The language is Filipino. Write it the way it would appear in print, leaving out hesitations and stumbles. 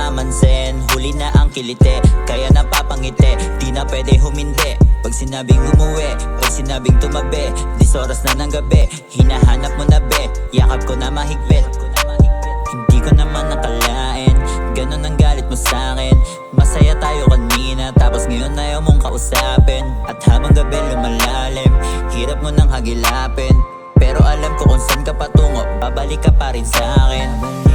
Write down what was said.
napapansin, huli na ang kilite, kaya napapangiti, di na pwede humindi. Pag sinabing umuwi, pag sinabing tumabi, 10 oras na ng gabi, hinahanap mo na be, yakap ko na mahigpit. Hindi ko naman nakalain, ganun ang galit mo sa'kin. Masaya tayo kanina, tapos ngayon ayaw mong kausapin. At habang gabi lumalalim, hirap mo nang hagilapin. Pero alam ko kung saan ka patungo, babalik ka pa rin sa'kin.